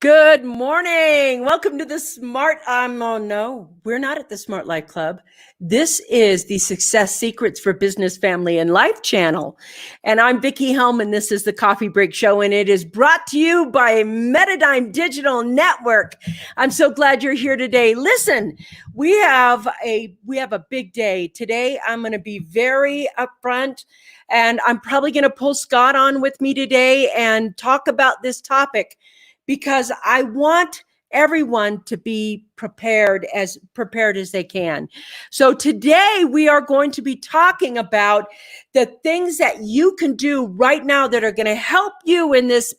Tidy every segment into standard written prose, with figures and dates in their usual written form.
Good morning. Welcome to the oh no, we're not at the Smart Life Club. This is the Success Secrets for Business, Family, and Life channel. And I'm Vickie Helm, and this is the Coffee Break Show, and it is brought to you by Metadime Digital Network. I'm so glad you're here today. Listen, we have a big day. Today, I'm going to be very upfront, and I'm probably going to pull Scott on with me today and talk about this topic, because I want everyone to be prepared as they can. So today we are going to be talking about the things that you can do right now that are going to help you in this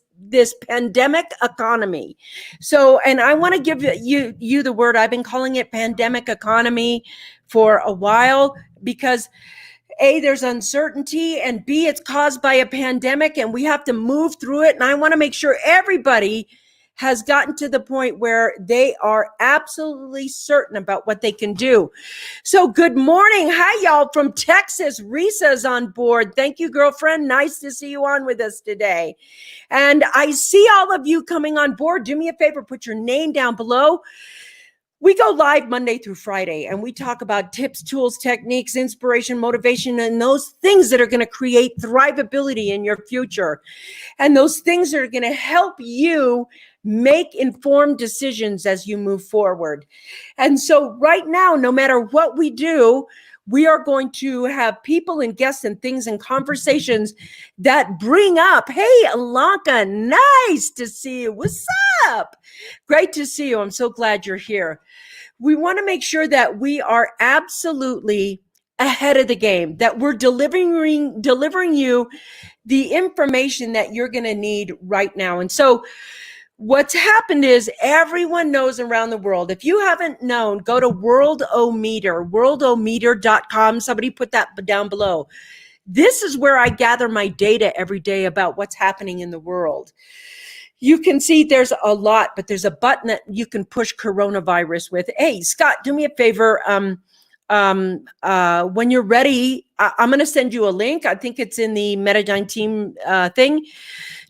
pandemic economy. So, and I want to give you the word. I've been calling it pandemic economy for a while because A, there's uncertainty, and B, it's caused by a pandemic and we have to move through it. And I want to make sure everybody has gotten to the point where they are absolutely certain about what they can do. So good morning. Hi, y'all from Texas. Risa's on board. Thank you, girlfriend. Nice to see you on with us today. And I see all of you coming on board. Do me a favor, put your name down below. We go live Monday through Friday, and we talk about tips, tools, techniques, inspiration, motivation, and those things that are going to create thrivability in your future. And those things that are going to help you make informed decisions as you move forward. And so right now, no matter what we do, we are going to have people and guests and things and conversations that bring up, hey, Alanka, nice to see you. What's up? Great to see you. I'm so glad you're here. We want to make sure that we are absolutely ahead of the game, that we're delivering you the information that you're going to need right now. And so what's happened is everyone knows around the world. If you haven't known, go to worldometer.com. Somebody put that down below. This is where I gather my data every day about what's happening in the world. You can see there's a lot, but there's a button that you can push coronavirus with. Hey, Scott, do me a favor. When you're ready, I'm going to send you a link. I think it's in the Metadine team thing.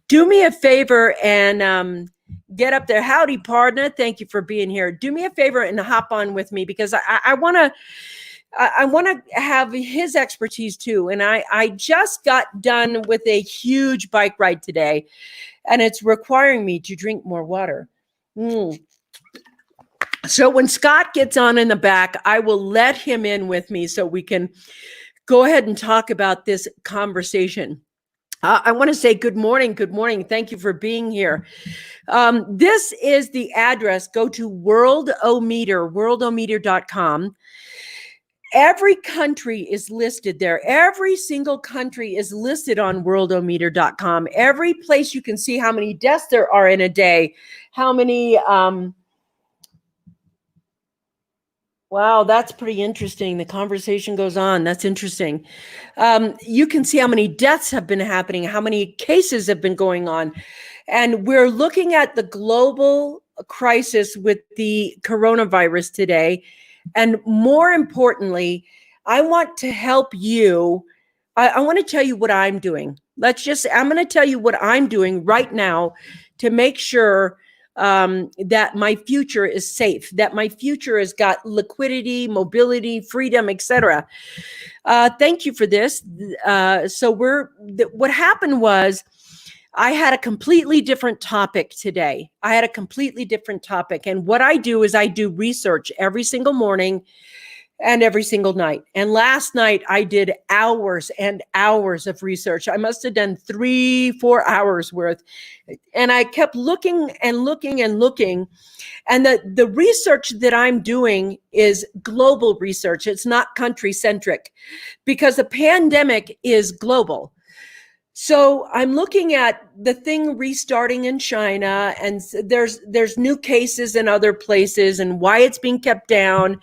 Do me a favor and get up there. Howdy, partner. Thank you for being here. Do me a favor and hop on with me, because I want to have his expertise too. And I just got done with a huge bike ride today, and it's requiring me to drink more water. So when Scott gets on in the back, I will let him in with me so we can go ahead and talk about this conversation. I want to say good morning. Good morning. Thank you for being here. This is the address. Go to worldometer.com. Every country is listed there. Every single country is listed on worldometer.com. Every place you can see how many deaths there are in a day, how many, wow, that's pretty interesting. The conversation goes on. That's interesting. You can see how many deaths have been happening, how many cases have been going on. And we're looking at the global crisis with the coronavirus today. And more importantly, I want to help you. I want to tell you what I'm doing. I'm going to tell you what I'm doing right now to make sure that my future is safe, that my future has got liquidity, mobility, freedom, etc. Thank you for this. What happened was I had a completely different topic today. And what I do is I do research every single morning and every single night. And last night I did hours and hours of research. I must have done 3-4 hours worth. And I kept looking and looking and looking. And the research that I'm doing is global research. It's not country centric, because the pandemic is global. So I'm looking at the thing restarting in China, and there's new cases in other places and why it's being kept down.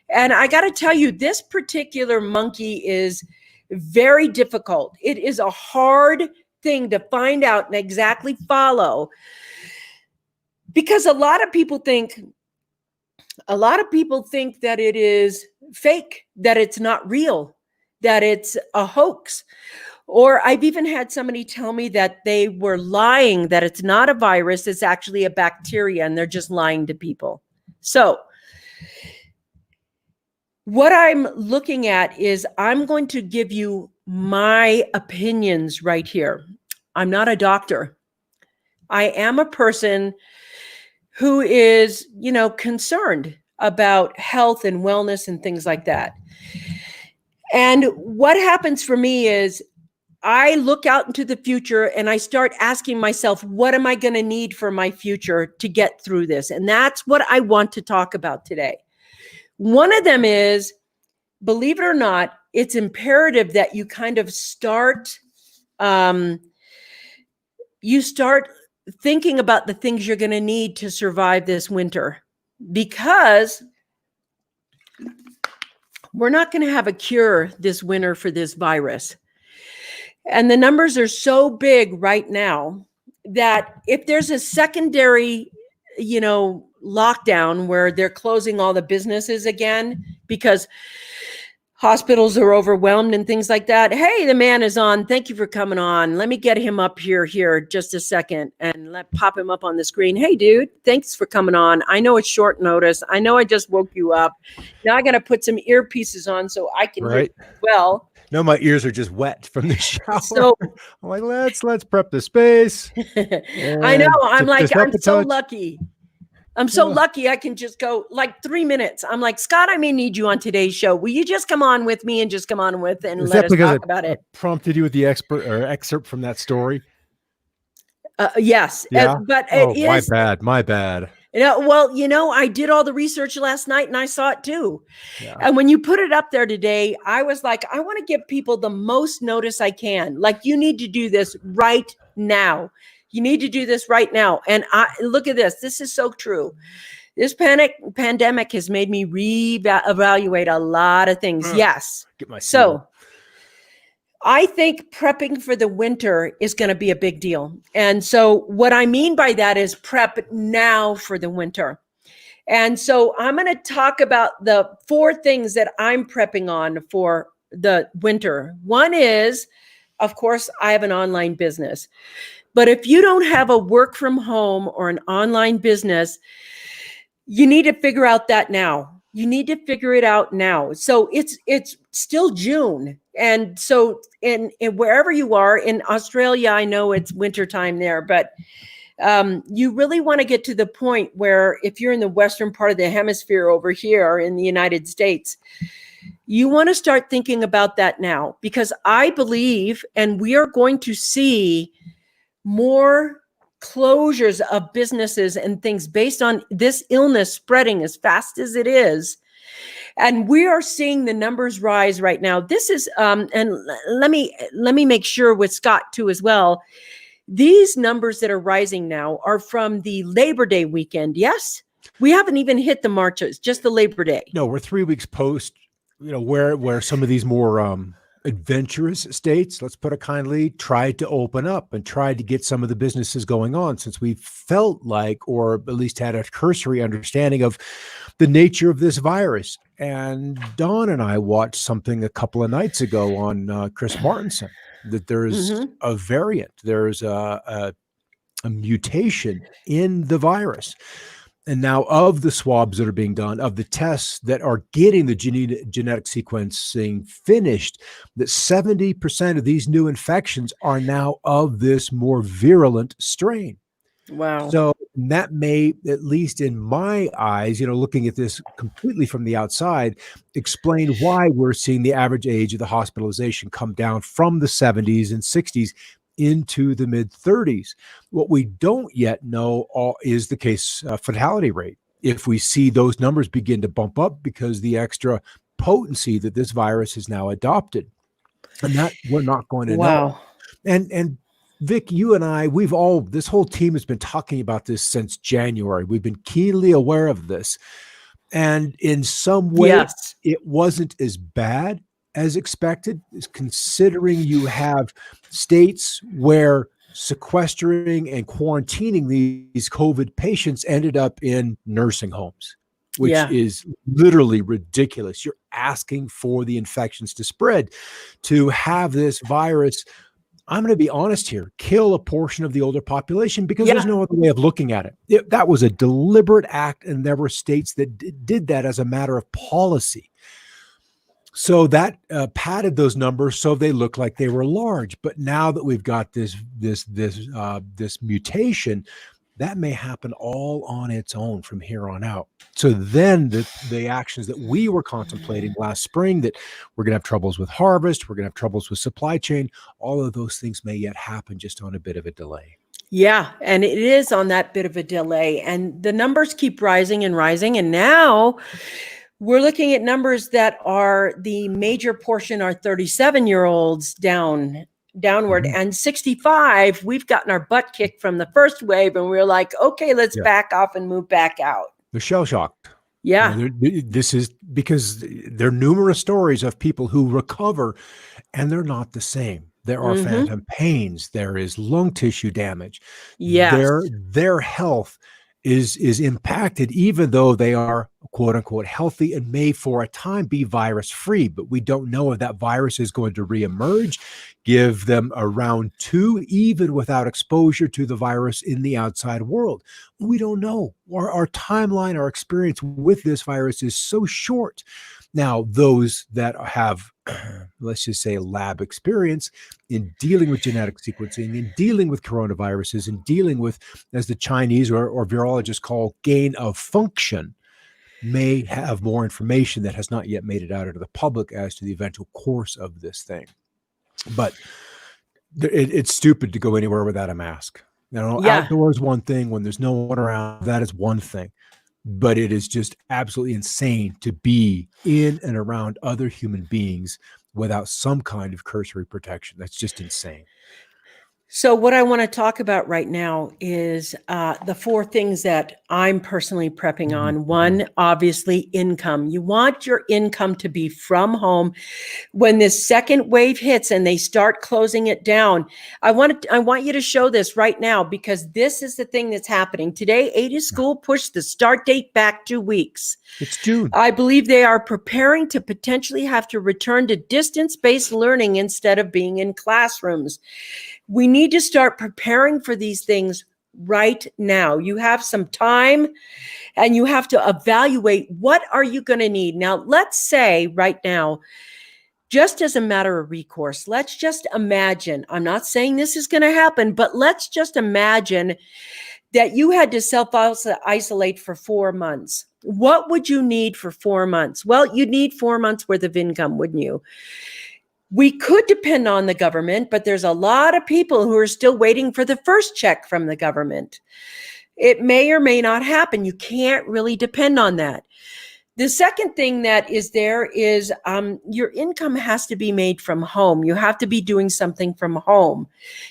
And I got to tell you, this particular monkey is very difficult. It is a hard thing to find out and exactly follow, because a lot of people think that it is fake, that it's not real, that it's a hoax. Or I've even had somebody tell me that they were lying, that it's not a virus, it's actually a bacteria, and they're just lying to people. So what I'm looking at is I'm going to give you my opinions right here. I'm not a doctor. I am a person who is, concerned about health and wellness and things like that. And what happens for me is I look out into the future and I start asking myself, what am I going to need for my future to get through this? And that's what I want to talk about today. One of them is, believe it or not, it's imperative that you kind of start thinking about the things you're going to need to survive this winter, because we're not going to have a cure this winter for this virus. And the numbers are so big right now that if there's a secondary, lockdown where they're closing all the businesses again because hospitals are overwhelmed and things like that. Hey, the man is on. Thank you for coming on. Let me get him up here just a second and pop him up on the screen. Hey, dude, thanks for coming on. I know it's short notice. I know I just woke you up. Now I got to put some earpieces on so I can hear you well. No, my ears are just wet from the shower. So I'm like, let's prep the space. I know. I'm like, I'm so lucky. I'm so lucky I can just go like 3 minutes. I'm like, Scott, I may need you on today's show. Will you just come on with me and let us talk about it? Prompted you with the excerpt from that story? Yes. Yeah? But it is. My bad. Well, I did all the research last night and I saw it too. Yeah. And when you put it up there today, I was like, I want to give people the most notice I can. Like, you need to do this right now. You need to do this right now. And look at this. This is so true. This pandemic has made me reevaluate a lot of things. Yes. So I think prepping for the winter is going to be a big deal. And so what I mean by that is prep now for the winter. And so I'm going to talk about the 4 things that I'm prepping on for the winter. One is, of course, I have an online business. But if you don't have a work from home or an online business, you need to figure out that now. You need to figure it out now. So it's still June. And so in wherever you are in Australia, I know it's wintertime there, but you really want to get to the point where if you're in the western part of the hemisphere over here in the United States, you want to start thinking about that now, because I believe, and we are going to see more closures of businesses and things based on this illness spreading as fast as it is. And we are seeing the numbers rise right now. This is, and let me make sure with Scott too as well. These numbers that are rising now are from the Labor Day weekend. Yes, we haven't even hit the marches, just the Labor Day. No, we're 3 weeks post, where some of these more adventurous states, let's put it kindly, tried to open up and tried to get some of the businesses going on, since we felt like, or at least had a cursory understanding of the nature of this virus. And Dawn and I watched something a couple of nights ago on Chris Martinson, that there's a variant, there's a mutation in the virus. And now, of the swabs that are being done, of the tests that are getting the genetic sequencing finished, that 70% of these new infections are now of this more virulent strain. Wow. So that may, at least in my eyes, looking at this completely from the outside, explain why we're seeing the average age of the hospitalization come down from the 70s and 60s into the mid 30s. What we don't yet know is the case fatality rate. If we see those numbers begin to bump up because the extra potency that this virus has now adopted, and that we're not going to know. And Vic, you and I, this whole team has been talking about this since January. We've been keenly aware of this. And in some ways, it wasn't as bad as expected, considering you have states where sequestering and quarantining these COVID patients ended up in nursing homes. which Yeah. is literally ridiculous. You're asking for the infections to spread, to have this virus, I'm going to be honest here, kill a portion of the older population, because there's Yeah. no other way of looking at it. That was a deliberate act, and there were states that did that as a matter of policy. So that padded those numbers so they look like they were large. But now that we've got this mutation, that may happen all on its own from here on out. So then the actions that we were contemplating last spring, that we're going to have troubles with harvest, we're going to have troubles with supply chain, all of those things may yet happen, just on a bit of a delay. Yeah, and it is on that bit of a delay, and the numbers keep rising and rising, and now we're looking at numbers that are, the major portion are 37-year-olds downward, Mhm. and 65, we've gotten our butt kicked from the first wave, and we're like, okay, let's Yeah. back off and move back out. They're shell shocked. Yeah. This is because there are numerous stories of people who recover, and they're not the same. There are phantom pains. There is lung tissue damage. Yes. Their health is impacted, even though they are quote unquote healthy and may for a time be virus free. But we don't know if that virus is going to reemerge, give them a round two, even without exposure to the virus in the outside world. We don't know. Our timeline, our experience with this virus is so short. Now, those that have, let's just say, lab experience in dealing with genetic sequencing, in dealing with coronaviruses, in dealing with, as the Chinese or virologists call, gain of function, may have more information that has not yet made it out into the public as to the eventual course of this thing. But it's stupid to go anywhere without a mask. Outdoors, one thing. When there's no one around, that is one thing. But it is just absolutely insane to be in and around other human beings without some kind of cursory protection. That's just insane. So what I want to talk about right now is the four things that I'm personally prepping on. One, obviously, income. You want your income to be from home. When this second wave hits and they start closing it down, I want you to show this right now, because this is the thing that's happening. Today, Ada School pushed the start date back 2 weeks. It's June. I believe they are preparing to potentially have to return to distance-based learning instead of being in classrooms. We need to start preparing for these things right now. You have some time, and you have to evaluate, what are you going to need? Now, let's say right now, just as a matter of recourse, let's just imagine, I'm not saying this is going to happen, but let's just imagine that you had to self-isolate for 4 months. What would you need for 4 months? Well, you'd need 4 months worth of income, wouldn't you? We could depend on the government, but there's a lot of people who are still waiting for the first check from the government. It may or may not happen. You can't really depend on that. The second thing that is there is your income has to be made from home. You have to be doing something from home.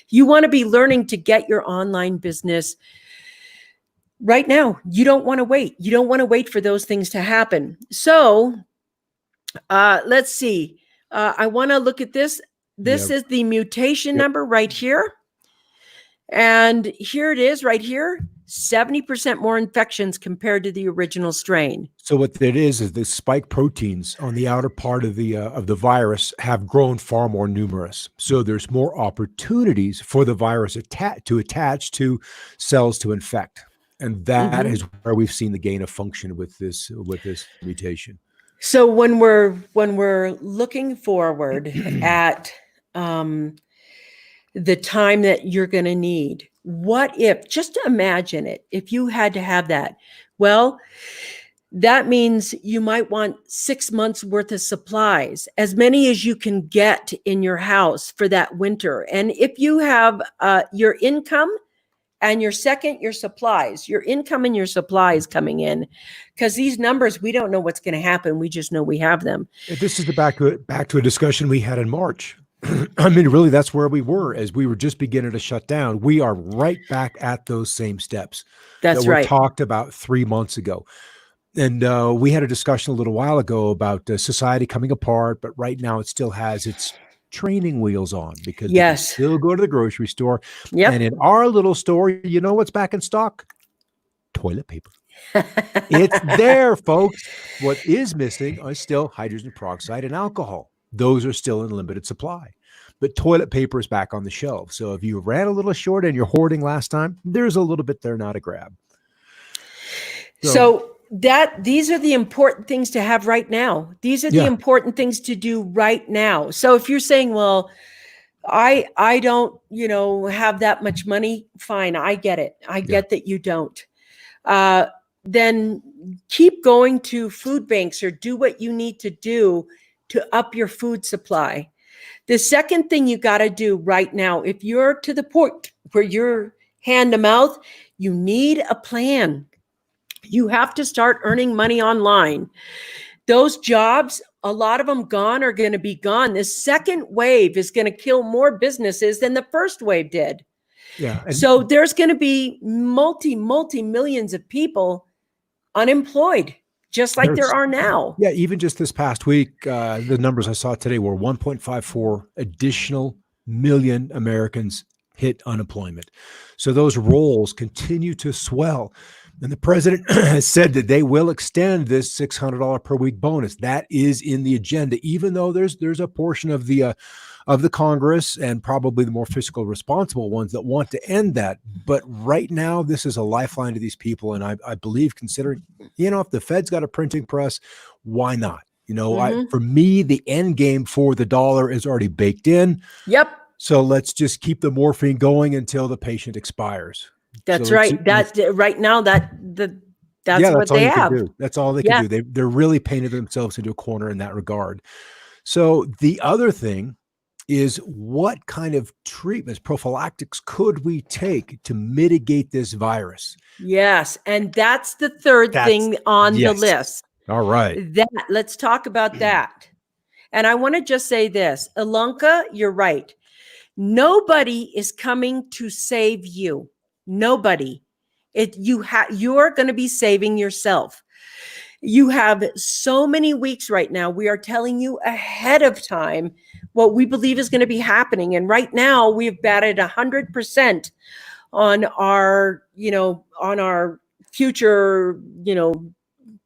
You want to be learning to get your online business right now. You don't want to wait. You don't want to wait for those things to happen. So let's see. I want to look at this. This is the mutation number right here. And here it is right here. 70% more infections compared to the original strain. So what that is the spike proteins on the outer part of the virus have grown far more numerous. So there's more opportunities for the virus to attach to cells to infect. And that is where we've seen the gain of function with this mutation. So when we're looking forward at the time that you're going to need, what if, just imagine it, if you had to have that, well, that means you might want 6 months worth of supplies, as many as you can get in your house for that winter. And if you have your income and your supplies, your income and your supplies coming in, because these numbers, we don't know what's going to happen. We just know we have them. This is back to a discussion we had in March. I mean, really, that's where we were as we were just beginning to shut down. We are right back at those same steps that were talked about 3 months ago. And we had a discussion a little while ago about society coming apart, but right now it still has its training wheels on, because we can still go to the grocery store. And in our little store, you know what's back in stock? Toilet paper. It's there, folks. What is missing are still hydrogen peroxide and alcohol. Those are still in limited supply. But toilet paper is back on the shelf. So if you ran a little short and you're hoarding last time, there's a little bit there now to grab. So these are the important things to have right now. These are the important things to do right now. So if you're saying, well, I don't, have that much money, fine, I get it. I get that you don't. Then keep going to food banks or do what you need to do to up your food supply. The second thing you got to do right now, if you're to the point where you're hand to mouth, you need a plan. You have to start earning money online. Those jobs, a lot of them gone, are going to be gone. This second wave is going to kill more businesses than the first wave did. Yeah. So there's going to be multi millions of people unemployed, just like there are now. Yeah, even just this past week, the numbers I saw today were 1.54 additional million Americans hit unemployment. So those rolls continue to swell. And the president has said that they will extend this $600 per week bonus. That is in the agenda, even though there's a portion of the Congress and probably the more fiscal responsible ones that want to end that. But right now, this is a lifeline to these people. And I believe, considering, if the Fed's got a printing press, why not? For me, the end game for the dollar is already baked in. Yep. So let's just keep the morphine going until the patient expires. That's right. Right now, that's what they have. Do. That's all they can do. They're really painted themselves into a corner in that regard. So the other thing is, what kind of treatments, prophylactics, could we take to mitigate this virus? Yes. And that's the third thing on the list. All right. Let's talk about that. And I want to just say this, Ilonka, you're right. Nobody is coming to save you. Nobody. You're going to be saving yourself. You have so many weeks right now. We are telling you ahead of time what we believe is going to be happening. And right now we've batted 100% on our future,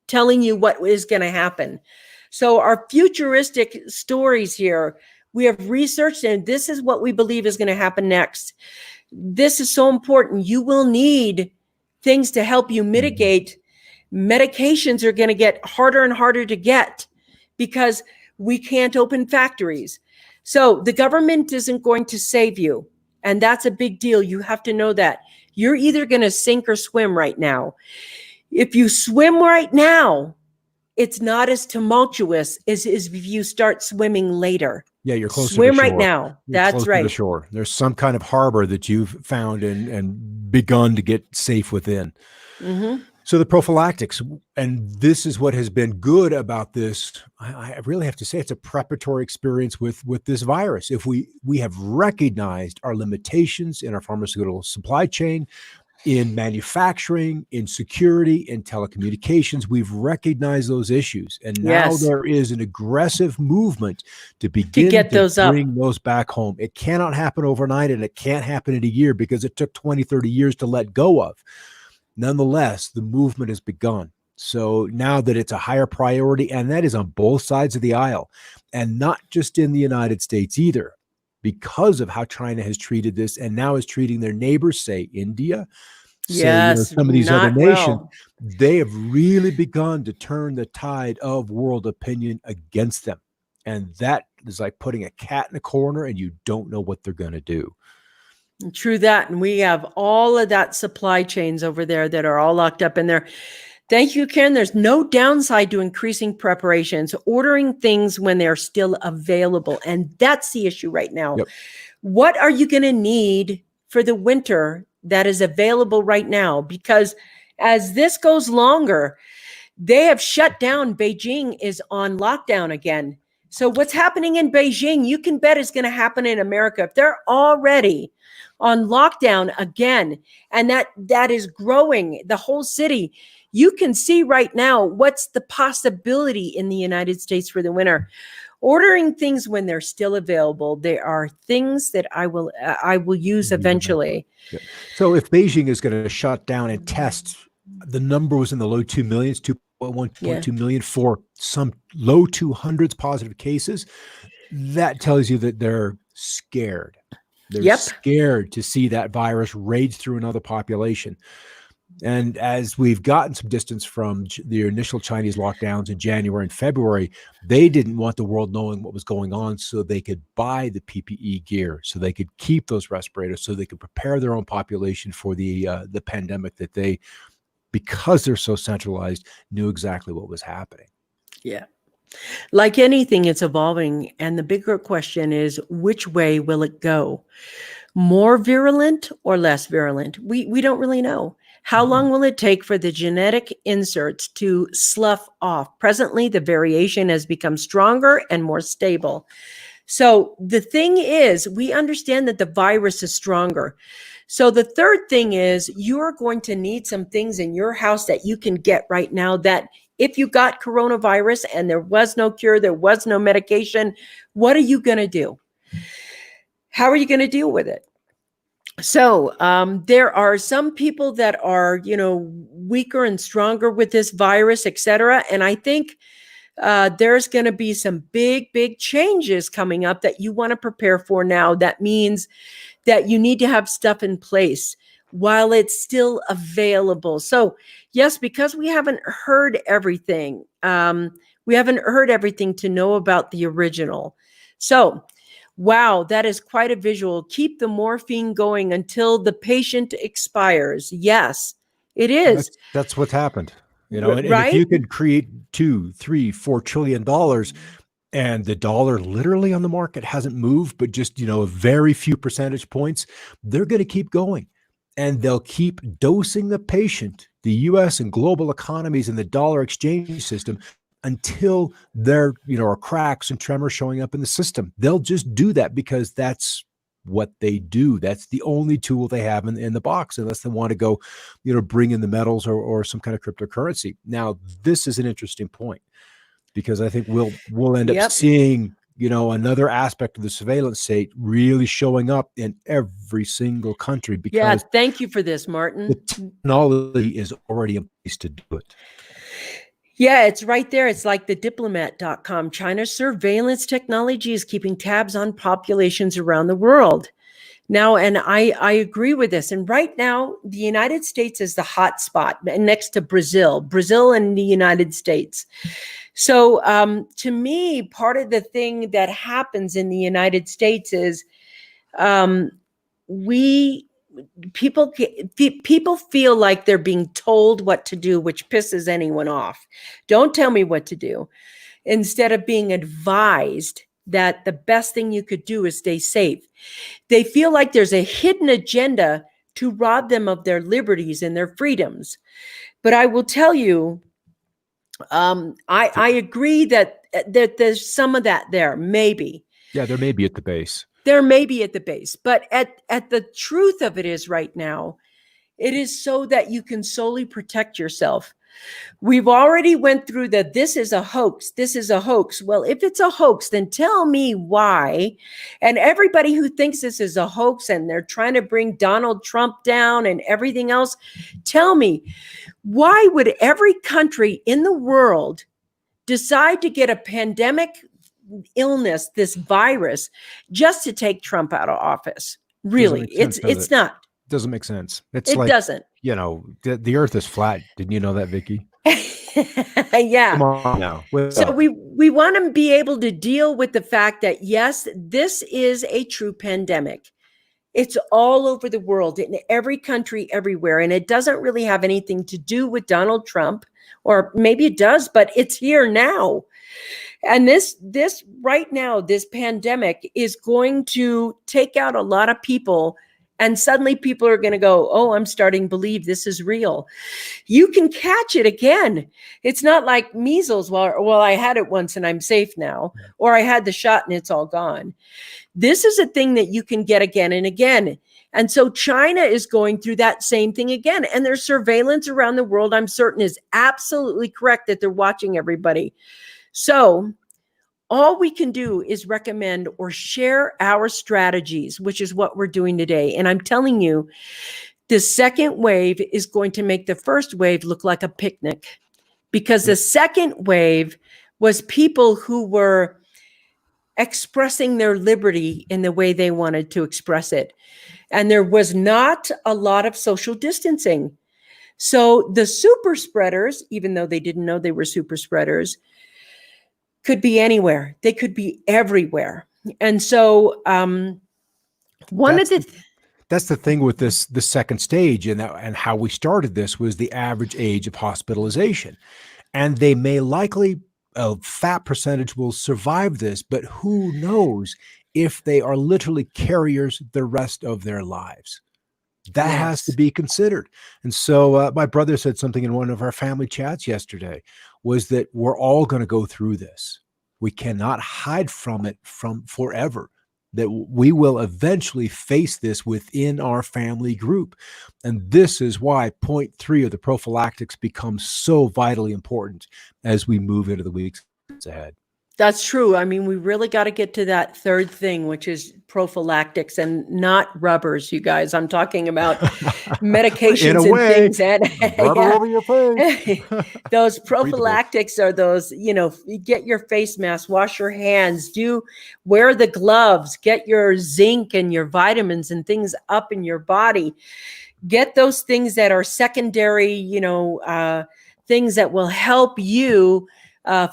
telling you what is going to happen. So our futuristic stories here, we have researched, and this is what we believe is going to happen next. This is so important. You will need things to help you mitigate. Medications are going to get harder and harder to get because we can't open factories. So the government isn't going to save you. And that's a big deal. You have to know that. You're either going to sink or swim right now. If you swim right now, it's not as tumultuous as if you start swimming later. Yeah, you're close to swim the shore. right now. That's right. To the shore. There's some kind of harbor that you've found and begun to get safe within. Mm-hmm. So the prophylactics, and this is what has been good about this. I really have to say it's a preparatory experience with this virus. If we have recognized our limitations in our pharmaceutical supply chain, in manufacturing, in security, in telecommunications, we've recognized those issues. And now there is an aggressive movement to begin to bring those back home. It cannot happen overnight, and it can't happen in a year because it took 20, 30 years to let go of. Nonetheless, the movement has begun. So now that it's a higher priority, and that is on both sides of the aisle, and not just in the United States either, because of how China has treated this and now is treating their neighbors, say India, some of these other nations, they have really begun to turn the tide of world opinion against them. And that is like putting a cat in a corner and you don't know what they're going to do. True that. And we have all of that supply chains over there that are all locked up in there. Thank you, Ken. There's no downside to increasing preparations, ordering things when they're still available. And that's the issue right now. Yep. What are you going to need for the winter that is available right now? Because as this goes longer, they have shut down. Beijing is on lockdown again. So what's happening in Beijing, you can bet is going to happen in America. If they're already on lockdown again, and that is growing, the whole city, you can see right now what's the possibility in the United States for the winter. Ordering things when they're still available. There are things that I will use eventually. Yeah. So if Beijing is going to shut down and test The number was in the low 2 millions, 2.1, Yeah. 2.2 million for some low 200s positive cases. That tells you that they're scared. They're Yep. scared to see that virus rage through another population. And as we've gotten some distance from the initial Chinese lockdowns in January and February, they didn't want the world knowing what was going on so they could buy the PPE gear, so they could keep those respirators, so they could prepare their own population for the pandemic that they, because they're so centralized, knew exactly what was happening. Yeah. Like anything, it's evolving. And the bigger question is, which way will it go? More virulent or less virulent? We don't really know. How long will it take for the genetic inserts to slough off? Presently, the variation has become stronger and more stable. So the thing is, we understand that the virus is stronger. So the third thing is, you're going to need some things in your house that you can get right now that if you got coronavirus and there was no cure, there was no medication, what are you going to do? How are you going to deal with it? So there are some people that are, weaker and stronger with this virus, et cetera. And I think there's going to be some big, big changes coming up that you want to prepare for now. That means that you need to have stuff in place while it's still available. So yes, because we haven't heard everything. We haven't heard everything to know about the original. So wow, that is quite a visual. Keep the morphine going until the patient expires. Yes, it is. That's what's happened. And if Right? you could create 2, 3, $4 trillion and the dollar literally on the market hasn't moved, but just, a very few percentage points, they're going to keep going and they'll keep dosing the patient, the US and global economies and the dollar exchange system until there, are cracks and tremors showing up in the system. They'll just do that because that's what they do. That's the only tool they have in the box, unless they want to go, bring in the metals or some kind of cryptocurrency. Now, this is an interesting point because I think we'll end up Yep. seeing, another aspect of the surveillance state really showing up in every single country Yeah, because thank you for this, Martin. the technology is already in place to do it. Yeah, it's right there. It's like the diplomat.com. China's surveillance technology is keeping tabs on populations around the world. Now, and I agree with this. And right now, the United States is the hot spot next to Brazil and the United States. So to me, part of the thing that happens in the United States is people feel like they're being told what to do, which pisses anyone off. Don't tell me what to do. Instead of being advised that the best thing you could do is stay safe. They feel like there's a hidden agenda to rob them of their liberties and their freedoms. But I will tell you, I agree that there's some of that there, maybe. Yeah, there may be at the base. There may be at the base, but at the truth of it is right now, it is so that you can solely protect yourself. We've already went through this is a hoax. This is a hoax. Well, if it's a hoax, then tell me why. And everybody who thinks this is a hoax and they're trying to bring Donald Trump down and everything else, tell me, why would every country in the world decide to get a pandemic illness, this virus, just to take Trump out of office? Really, it's not. Doesn't make sense. It doesn't. The earth is flat. Didn't you know that, Vickie? Yeah. Come on now. So we want to be able to deal with the fact that, yes, this is a true pandemic. It's all over the world, in every country, everywhere. And it doesn't really have anything to do with Donald Trump, or maybe it does, but it's here now. And this right now, this pandemic is going to take out a lot of people. And suddenly people are going to go, oh, I'm starting to believe this is real. You can catch it again. It's not like measles. Well, I had it once and I'm safe now, or I had the shot and it's all gone. This is a thing that you can get again and again. And so China is going through that same thing again. And their surveillance around the world, I'm certain, is absolutely correct that they're watching everybody. So all we can do is recommend or share our strategies, which is what we're doing today. And I'm telling you, The second wave is going to make the first wave look like a picnic, because the second wave was people who were expressing their liberty in the way they wanted to express it. And there was not a lot of social distancing. So the super spreaders, even though they didn't know they were super spreaders, could be anywhere. They could be everywhere. And so that's the thing with the second stage, and how we started this was the average age of hospitalization. And they may likely, a fat percentage will survive this, but who knows if they are literally carriers the rest of their lives. That has to be considered. And so my brother said something in one of our family chats yesterday, was that we're all going to go through this. We cannot hide from it forever, that we will eventually face this within our family group. And this is why point 3 of the prophylactics becomes so vitally important as we move into the weeks ahead. That's true. I mean, we really got to get to that third thing, which is prophylactics, and not rubbers, you guys. I'm talking about medications and things. And rubber over your face. Those prophylactics are those, you get your face mask, wash your hands, wear the gloves, get your zinc and your vitamins and things up in your body. Get those things that are secondary, things that will help you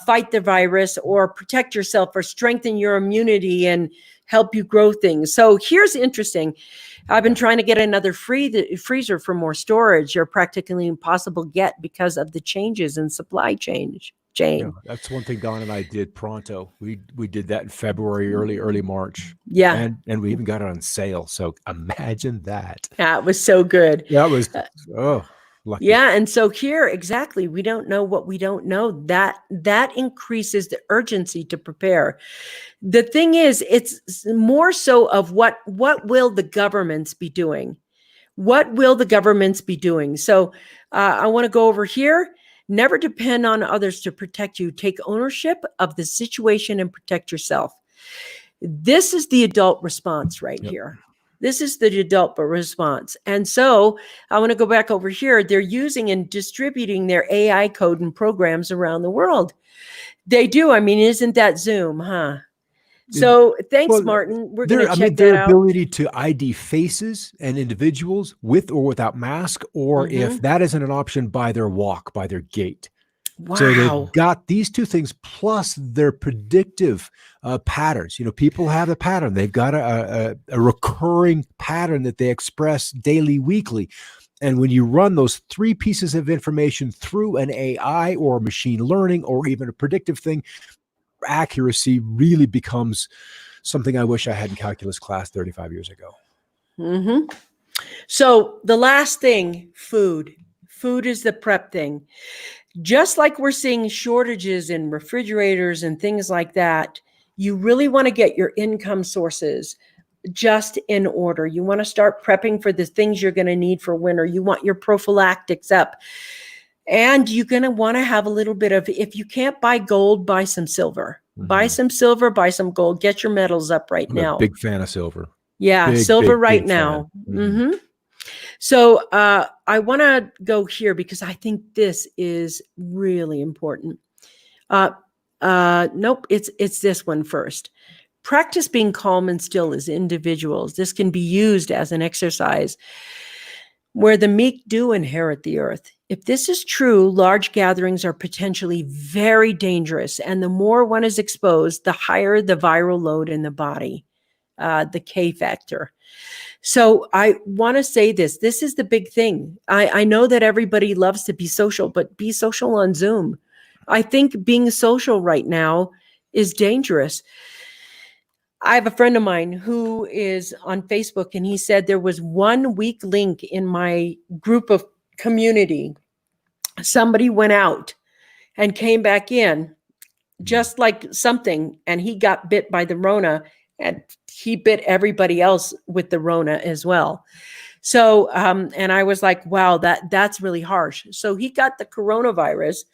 fight the virus or protect yourself or strengthen your immunity and help you grow things. So here's interesting. I've been trying to get another freezer for more storage. You're practically impossible to get because of the changes in supply chain. Yeah, that's one thing Don and I did pronto. We did that in February, early March. Yeah. And we even got it on sale. So imagine that. That was so good. That was, lucky. Yeah. And so here, exactly, we don't know what we don't know. That increases the urgency to prepare. The thing is, it's more so of what will the governments be doing? What will the governments be doing? So I want to go over here. Never depend on others to protect you. Take ownership of the situation and protect yourself. This is the adult response right here. This is the adult response. And so I want to go back over here. They're using and distributing their AI code and programs around the world. They do. I mean, isn't that Zoom, huh? So thanks, Martin. We're going to check that out. Their ability to ID faces and individuals with or without mask, or if that isn't an option, by their walk, by their gait. Wow. So they've got these two things plus their predictive patterns. People have a pattern. They've got a recurring pattern that they express daily, weekly. And when you run those 3 pieces of information through an AI or machine learning or even a predictive thing, accuracy really becomes something I wish I had in calculus class 35 years ago. So the last thing, food. Food is the prep thing. Just like we're seeing shortages in refrigerators and things like that, you really want to get your income sources just in order. You want to start prepping for the things you're going to need for winter. You want your prophylactics up. And you're going to want to have a little bit of, if you can't buy gold, buy some silver. Buy some silver, buy some gold. Get your metals up right now. I'm a big fan of silver. Yeah, silver right now. So I want to go here because I think this is really important. Nope, it's this one first. Practice being calm and still as individuals. This can be used as an exercise where the meek do inherit the earth. If this is true, large gatherings are potentially very dangerous. And the more one is exposed, the higher the viral load in the body, the K factor. So I want to say this. This is the big thing. I know that everybody loves to be social, but be social on Zoom. I think being social right now is dangerous. I have a friend of mine who is on Facebook, and he said there was one weak link in my group of community. Somebody went out and came back in just like something, and he got bit by the Rona, and he bit everybody else with the Rona as well. So, and I was like, wow, that's really harsh. So he got the coronavirus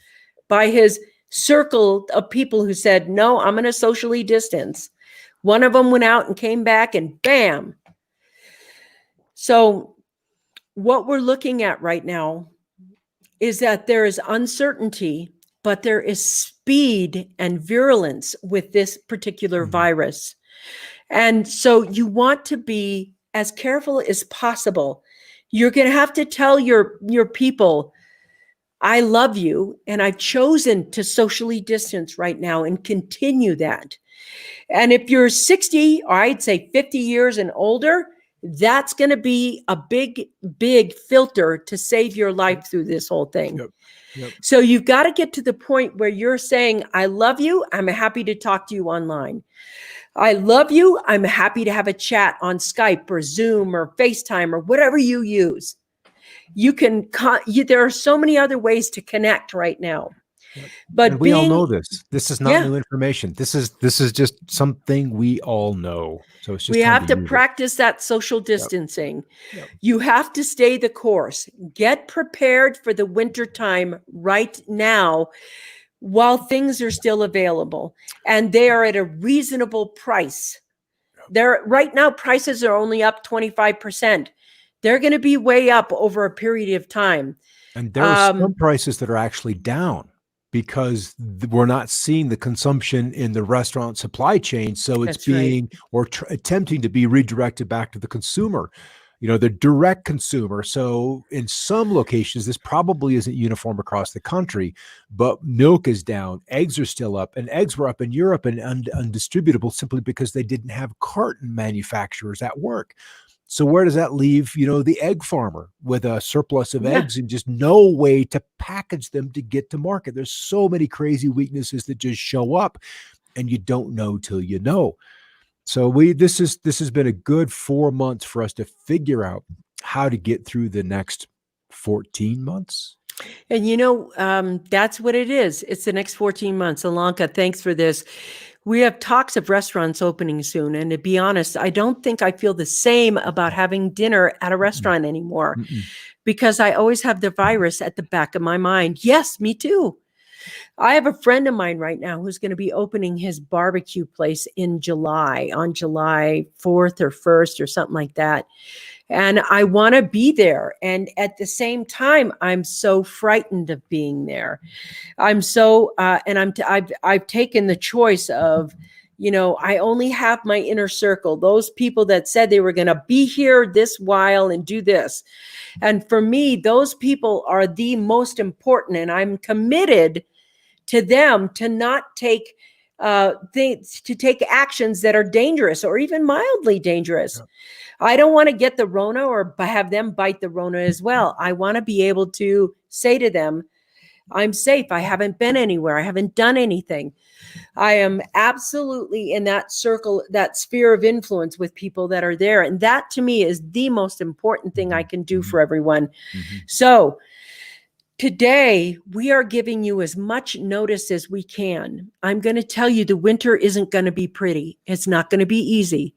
by his circle of people who said, no, I'm going to socially distance. One of them went out and came back and bam. So what we're looking at right now is that there is uncertainty, but there is speed and virulence with this particular virus. And so you want to be as careful as possible. You're going to have to tell your people, I love you, and I've chosen to socially distance right now and continue that. And if you're 60, or I'd say 50 years and older, that's going to be a big, big filter to save your life through this whole thing. Yep. Yep. So you've got to get to the point where you're saying, I love you. I'm happy to talk to you online. I love you. I'm happy to have a chat on Skype or Zoom or FaceTime or whatever you use. You can, there are so many other ways to connect right now. Yep. But and we all know this. This is not Yeah. new information. This is just something we all know. So it's just we time have to use it. practice that social distancing. Yep. You have to stay the course. Get prepared for the winter time right now while things are still available, and they are at a reasonable price. They're right now, prices are only up 25%. They're going to be way up over a period of time. And there are some prices that are actually down because we're not seeing the consumption in the restaurant supply chain. So it's That's right. being or attempting to be redirected back to the consumer, the direct consumer. So in some locations, this probably isn't uniform across the country, but milk is down. Eggs are still up, and eggs were up in Europe and undistributable simply because they didn't have carton manufacturers at work. So where does that leave, the egg farmer with a surplus of eggs and just no way to package them to get to market? There's so many crazy weaknesses that just show up and you don't know till you know. So this has been a good 4 months for us to figure out how to get through the next 14 months. And that's what it is. It's the next 14 months. Alanka, thanks for this. We have talks of restaurants opening soon. And to be honest, I don't think I feel the same about having dinner at a restaurant anymore because I always have the virus at the back of my mind. Yes, me too. I have a friend of mine right now who's going to be opening his barbecue place in July, on July 4th or 1st or something like that. And I want to be there. And at the same time, I'm so frightened of being there. I'm so, I've taken the choice of, I only have my inner circle, those people that said they were going to be here this while and do this. And for me, those people are the most important. And I'm committed to them to not take take actions that are dangerous or even mildly dangerous. I don't want to get the Rona or have them bite the Rona as well. I want to be able to say to them, I'm safe. I haven't been anywhere. I haven't done anything. I am absolutely in that circle, that sphere of influence with people that are there. And that to me is the most important thing I can do for everyone. So today, we are giving you as much notice as we can. I'm going to tell you the winter isn't going to be pretty. It's not going to be easy.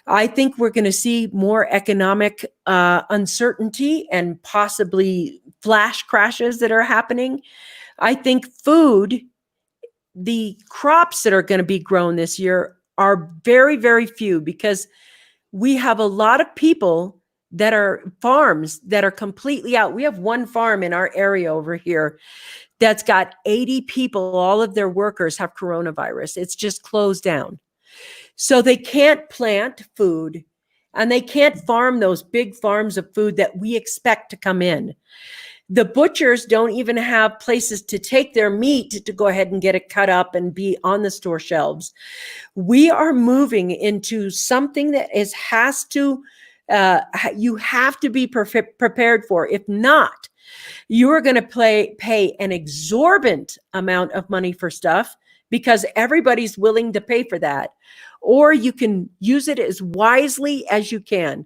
I think we're going to see more economic uncertainty and possibly flash crashes that are happening. I think food, the crops that are going to be grown this year are very, very few because we have a lot of people that are farms that are completely out. We have one farm in our area over here that's got 80 people. All of their workers have coronavirus. It's just closed down. So they can't plant food and they can't farm those big farms of food that we expect to come in. The butchers don't even have places to take their meat to go ahead and get it cut up and be on the store shelves. We are moving into something that you have to be prepared for. If not, you are going to pay an exorbitant amount of money for stuff because everybody's willing to pay for that. Or you can use it as wisely as you can.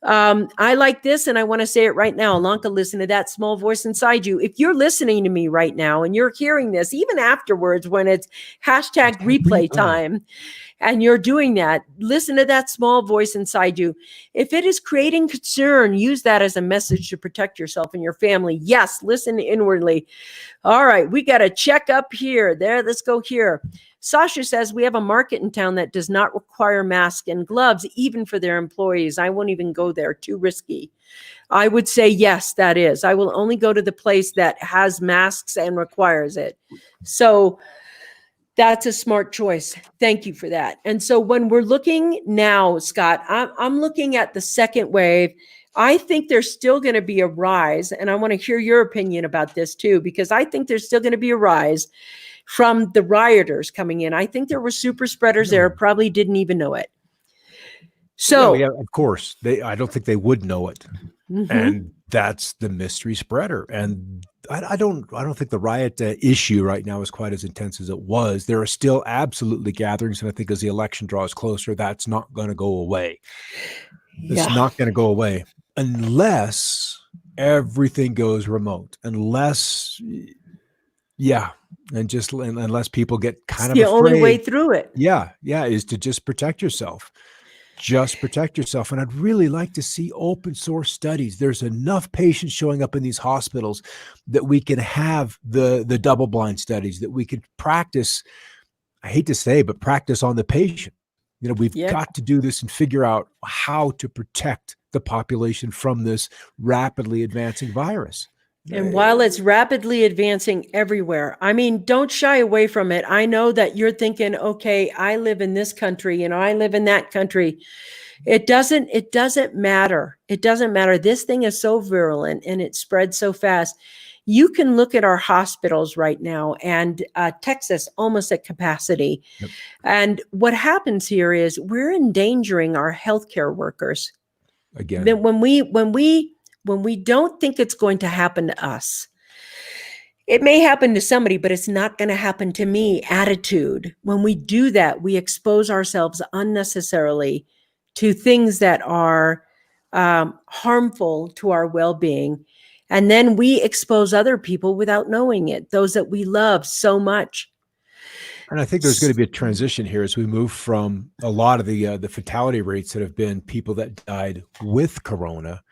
I like this, and I want to say it right now. Alanka, listen to that small voice inside you. If you're listening to me right now and you're hearing this, even afterwards when it's hashtag replay time, and you're doing that, listen to that small voice inside you. If it is creating concern, use that as a message to protect yourself and your family. Yes, listen inwardly. All right, we got to check up here. There, let's go here. Sasha says, we have a market in town that does not require masks and gloves, even for their employees. I won't even go there. Too risky. I would say yes, that is. I will only go to the place that has masks and requires it. So that's a smart choice. Thank you for that. And so when we're looking now, Scott, I'm looking at the second wave. I think there's still going to be a rise. And I want to hear your opinion about this too, because I think there's still going to be a rise from the rioters coming in. I think there were super spreaders there, probably didn't even know it. So yeah, of course, I don't think they would know it. And that's the mystery spreader. And I don't think the riot issue right now is quite as intense as it was. There are still absolutely gatherings, and I think as the election draws closer, that's not going to go away. It's not going to go away unless everything goes remote, unless unless people get kind of the afraid. only way through it. Yeah, is to just protect yourself. Just protect yourself. And I'd really like to see open source studies. There's enough patients showing up in these hospitals that we can have the double blind studies, that we could practice. I hate to say, but practice on the patient. We've got to do this and figure out how to protect the population from this rapidly advancing virus. And while it's rapidly advancing everywhere, I mean, don't shy away from it. I know that you're thinking, okay, I live in this country and I live in that country. It doesn't matter. It doesn't matter. This thing is so virulent and it spreads so fast. You can look at our hospitals right now, and Texas almost at capacity. Yep. And what happens here is we're endangering our healthcare workers. Again, then when we don't think it's going to happen to us, it may happen to somebody, but it's not going to happen to me. Attitude. When we do that, we expose ourselves unnecessarily to things that are harmful to our well-being. And then we expose other people without knowing it, those that we love so much. And I think there's going to be a transition here as we move from a lot of the fatality rates that have been people that died with corona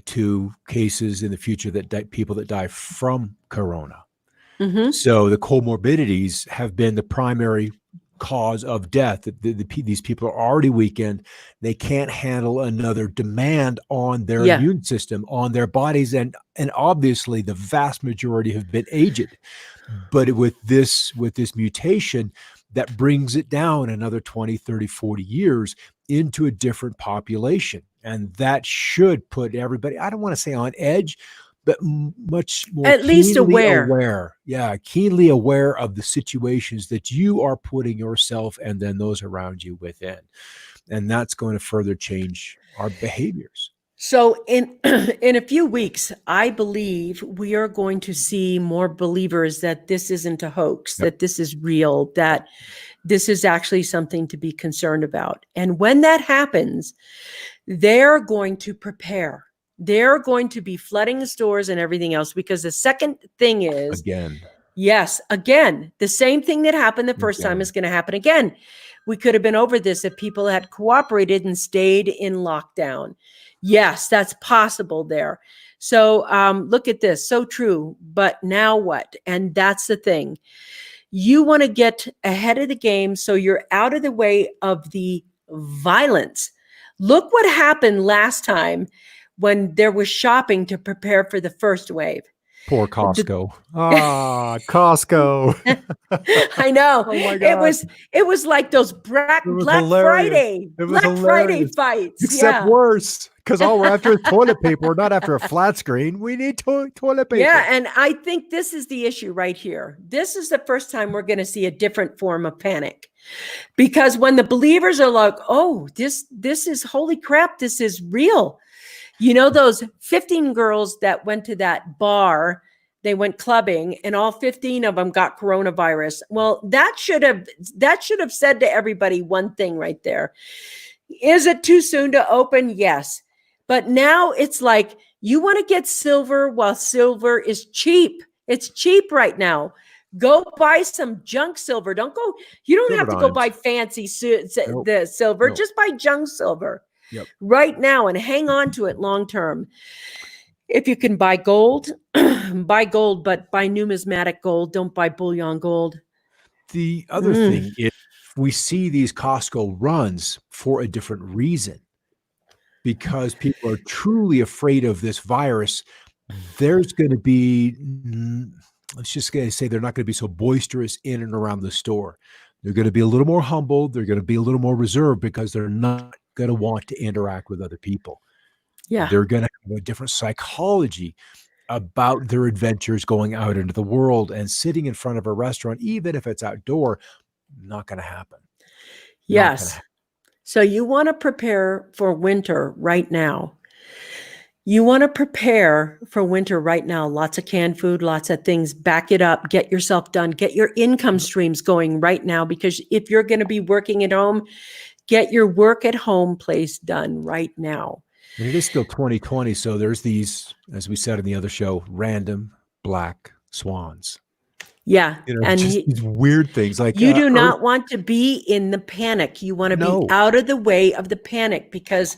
to cases in the future that people that die from corona. So the comorbidities have been the primary cause of death. These people are already weakened. They can't handle another demand on their immune system, on their bodies. And obviously the vast majority have been aged. But with this mutation, that brings it down another 20, 30, 40 years into a different population. And that should put everybody, I don't want to say on edge, but much more at least aware. Yeah, keenly aware of the situations that you are putting yourself and then those around you within. And that's going to further change our behaviors. So in a few weeks, I believe we are going to see more believers that this isn't a hoax, that this is real, that this is actually something to be concerned about. And when that happens, they're going to prepare. They're going to be flooding the stores and everything else, because the second thing is, again, the same thing that happened the first time is going to happen again. We could have been over this if people had cooperated and stayed in lockdown. Yes, that's possible there. So look at this. So true. But now what? And that's the thing. You want to get ahead of the game so you're out of the way of the violence. Look what happened last time when there was shopping to prepare for the first wave. Poor Costco. Costco. I know. Oh my God. It was like those Black Friday fights. Except worse, because we're after toilet paper. We're not after a flat screen. We need toilet paper. Yeah, and I think this is the issue right here. This is the first time we're going to see a different form of panic. Because when the believers are like, oh, this is holy crap, this is real. You know, those 15 girls that went to that bar, they went clubbing, and all 15 of them got coronavirus. Well, that should have said to everybody one thing right there. Is it too soon to open? Yes. But now it's like, you want to get silver while silver is cheap. It's cheap right now. Go buy some junk silver. You don't have to go buy fancy the silver. Nope. Just buy junk silver. Yep. Right now, and hang on to it long term. If you can buy gold, buy gold, but buy numismatic gold. Don't buy bullion gold. The other thing is, we see these Costco runs for a different reason. because people are truly afraid of this virus. There's going to be, let's just say they're not going to be so boisterous in and around the store. They're going to be a little more humble. They're going to be a little more reserved because they're not going to want to interact with other people. Yeah. They're going to have a different psychology about their adventures going out into the world, and sitting in front of a restaurant, even if it's outdoor, not going to happen. Yes. So you want to prepare for winter right now. You want to prepare for winter right now. Lots of canned food, lots of things. Back it up. Get yourself done. Get your income streams going right now, because if you're going to be working at home, get your work at home place done right now. And it is still 2020. So there's these, as we said in the other show, random black swans. Yeah. And just these weird things like you do not want to be in the panic. You want to be out of the way of the panic, because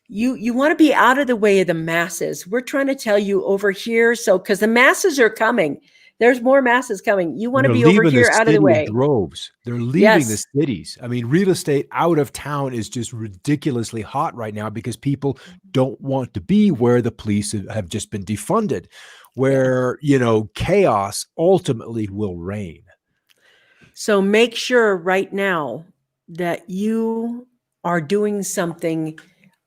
you want to be out of the way of the masses. We're trying to tell you over here. So, because the masses are coming, there's more masses coming. You want to be over here out of the way. Droves. They're leaving the cities. I mean, real estate out of town is just ridiculously hot right now because people don't want to be where the police have just been defunded, where, chaos ultimately will reign. So make sure right now that you are doing something,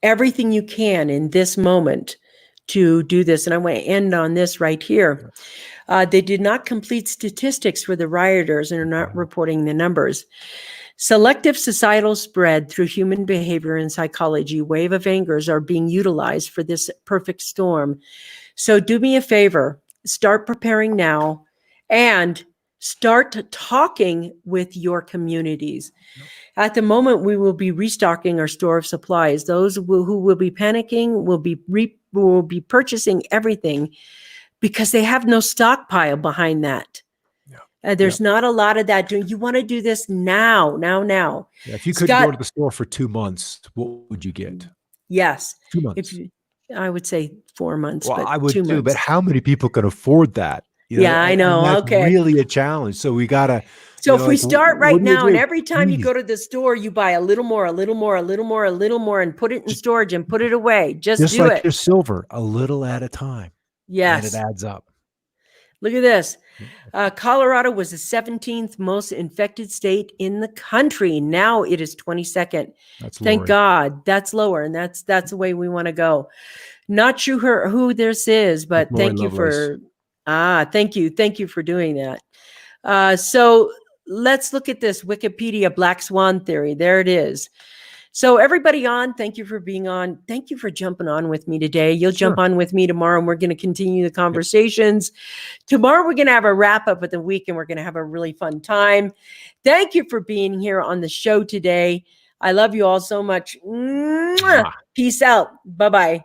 everything you can in this moment to do this. And I want to end on this right here. They did not complete statistics for the rioters and are not reporting the numbers. Selective societal spread through human behavior and psychology, wave of angers are being utilized for this perfect storm. So do me a favor, start preparing now and start talking with your communities. At the moment, we will be restocking our store of supplies. Those who will be panicking will be purchasing everything because they have no stockpile behind that. There's not a lot of that. You want to do this now. Yeah, if you could go to the store for 2 months, what would you get? Yes. 2 months. I would say 4 months. Well, but I would 2 too, months. but how many people can afford that? Yeah, I know. And that's okay. really a challenge. So we got to. So if we start right now, and every time you Please. go to the store, you buy a little more, and put it in storage and put it away. Just do like it. your silver, a little at a time. Yes. And it adds up. Look at this. Colorado was the 17th most infected state in the country. Now it is 22nd. Thank God. That's lower. And that's the way we want to go. Not sure who this is, but thank you for thank you for doing that. So let's look at this Wikipedia Black Swan theory. There it is. So everybody on, thank you for being on. Thank you for jumping on with me today. You'll jump on with me tomorrow, and we're going to continue the conversations. Tomorrow, we're going to have a wrap up of the week, and we're going to have a really fun time. Thank you for being here on the show today. I love you all so much. Peace out. Bye-bye.